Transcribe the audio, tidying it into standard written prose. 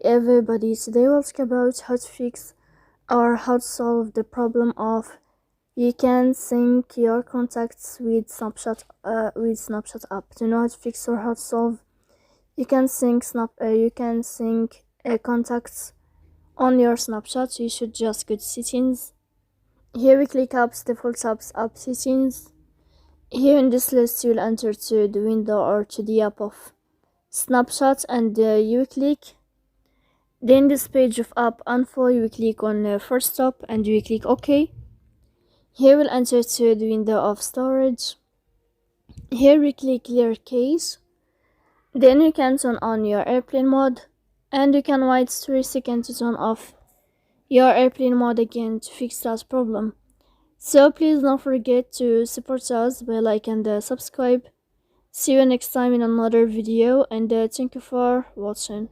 everybody, today we'll talk about how to fix or how to solve the problem of you can sync your contacts with Snapchat app. To know how to fix or how to solve, you can sync contacts on your Snapchat. So you should just go to settings. Here we click apps, default apps, app settings. Here in this list you'll enter to the window or to the app of Snapchat, and you click. Then this page of app info, you click on first stop and you click OK. Here we'll enter to the window of storage. Here we click clear case. Then you can turn on your airplane mode, and you can wait 3 seconds to turn off your airplane mode again to fix that problem. So please don't forget to support us by like and subscribe. See you next time in another video, and thank you for watching.